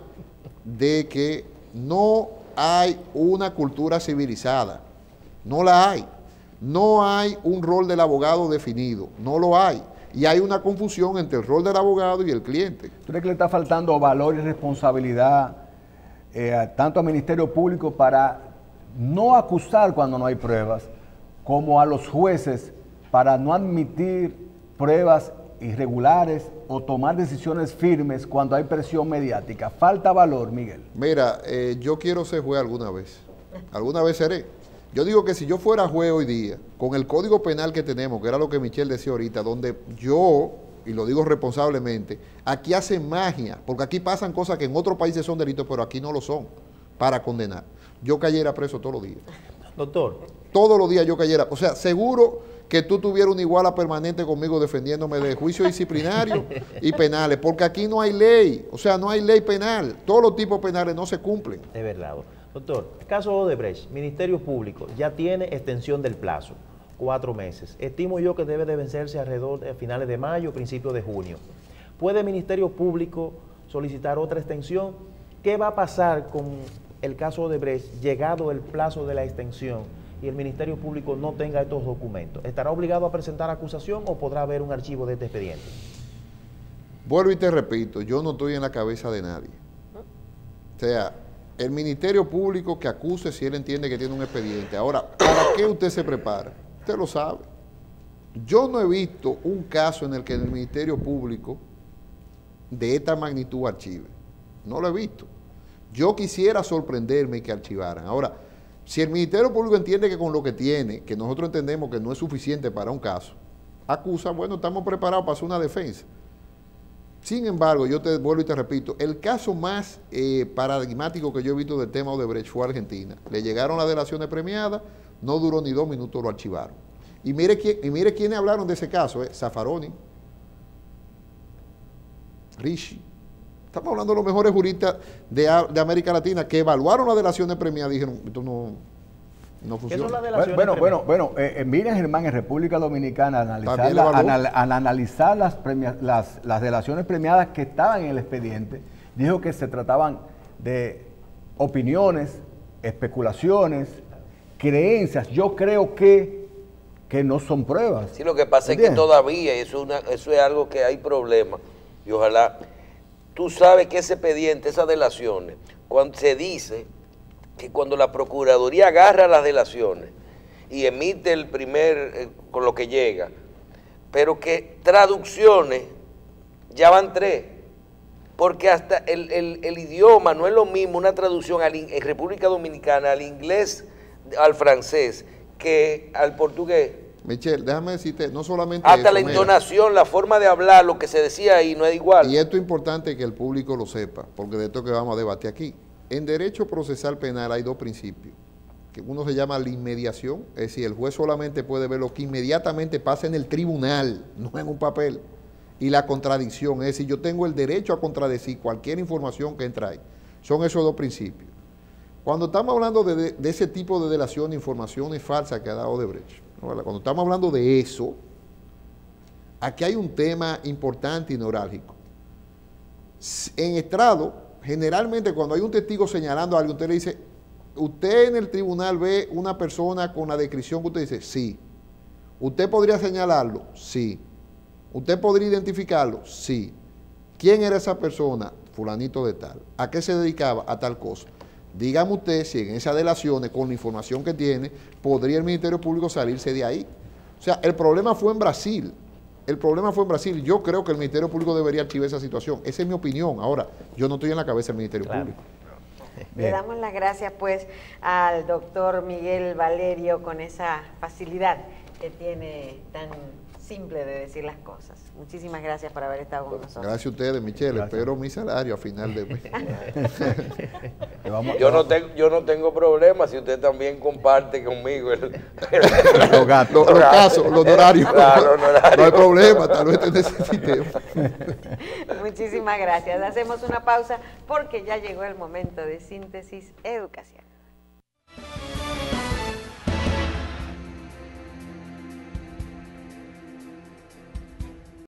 de que no hay una cultura civilizada. No la hay. No hay un rol del abogado definido, no lo hay. Y hay una confusión entre el rol del abogado y el cliente. ¿Tú crees que le está faltando valor y responsabilidad tanto al Ministerio Público para no acusar cuando no hay pruebas, como a los jueces para no admitir pruebas irregulares o tomar decisiones firmes cuando hay presión mediática? ¿Falta valor, Miguel? Mira, yo quiero ser juez alguna vez seré. Yo digo que si yo fuera juez hoy día, con el código penal que tenemos, que era lo que Michelle decía ahorita, donde yo, y lo digo responsablemente, aquí hacen magia, porque aquí pasan cosas que en otros países son delitos, pero aquí no lo son, para condenar. Yo cayera preso todos los días. Doctor, todos los días yo cayera. O sea, seguro que tú tuvieras una iguala permanente conmigo defendiéndome de juicios disciplinarios y penales, porque aquí no hay ley, o sea, no hay ley penal. Todos los tipos penales no se cumplen. Es verdad. Doctor, caso Odebrecht, Ministerio Público ya tiene extensión del plazo, 4 meses. Estimo yo que debe de vencerse alrededor de finales de mayo, principios de junio. ¿Puede el Ministerio Público solicitar otra extensión? ¿Qué va a pasar con el caso Odebrecht llegado el plazo de la extensión y el Ministerio Público no tenga estos documentos? ¿Estará obligado a presentar acusación o podrá haber un archivo de este expediente? Vuelvo y te repito, yo no estoy en la cabeza de nadie. O sea, el Ministerio Público que acuse si él entiende que tiene un expediente. Ahora, ¿para qué usted se prepara? Usted lo sabe. Yo no he visto un caso en el que el Ministerio Público de esta magnitud archive. No lo he visto. Yo quisiera sorprenderme y que archivaran. Ahora, si el Ministerio Público entiende que con lo que tiene, que nosotros entendemos que no es suficiente para un caso, acusa, bueno, estamos preparados para hacer una defensa. Sin embargo, yo te vuelvo y te repito, el caso más paradigmático que yo he visto del tema Odebrecht fue Argentina. Le llegaron las delaciones premiadas, no duró ni 2 minutos, lo archivaron. Y mire quiénes hablaron de ese caso, Zaffaroni, Ricci. Estamos hablando de los mejores juristas de América Latina que evaluaron las delaciones premiadas y dijeron, esto no funciona. ¿Qué son las delaciones premiadas? Miriam Germán en República Dominicana al analizar las delaciones premiadas que estaban en el expediente, dijo que se trataban de opiniones, especulaciones, creencias. Yo creo que no son pruebas. Sí, lo que pasa es que todavía eso es algo que hay problemas y ojalá. Tú sabes que ese expediente, esas delaciones, cuando se dice que cuando la Procuraduría agarra las delaciones y emite el con lo que llega, pero que traducciones ya van 3, porque hasta el idioma no es lo mismo una traducción en República Dominicana al inglés, al francés, que al portugués. Michelle, déjame decirte, no solamente hasta eso, la entonación, la forma de hablar, lo que se decía ahí no es igual. Y esto es importante que el público lo sepa, porque de esto que vamos a debatir aquí. En derecho procesal penal hay 2 principios, que uno se llama la inmediación, es decir, el juez solamente puede ver lo que inmediatamente pasa en el tribunal, no en un papel, y la contradicción, es decir, yo tengo el derecho a contradecir cualquier información que entra ahí. Son esos 2 principios. Cuando estamos hablando de ese tipo de delación, informaciones falsas que ha dado Odebrecht, cuando estamos hablando de eso, aquí hay un tema importante y neurálgico. En estrado, generalmente cuando hay un testigo señalando algo, usted le dice, ¿usted en el tribunal ve una persona con la descripción que usted dice? Sí. ¿Usted podría señalarlo? Sí. ¿Usted podría identificarlo? Sí. ¿Quién era esa persona? Fulanito de tal. ¿A qué se dedicaba? A tal cosa. Dígame usted si en esas delaciones, con la información que tiene, podría el Ministerio Público salirse de ahí. O sea, el problema fue en Brasil. Yo creo que el Ministerio Público debería archivar esa situación. Esa es mi opinión. Ahora, yo no estoy en la cabeza del Ministerio Público. Le damos las gracias, pues, al doctor Miguel Valerio con esa facilidad que tiene tan simple de decir las cosas. Muchísimas gracias por haber estado con nosotros. Gracias a ustedes, Michelle. Espero mi salario a final de mes. Yo no tengo problema si usted también comparte conmigo los casos, los honorarios. Claro, no hay problema, tal vez te necesitemos. Muchísimas gracias. Hacemos una pausa porque ya llegó el momento de Síntesis Educación.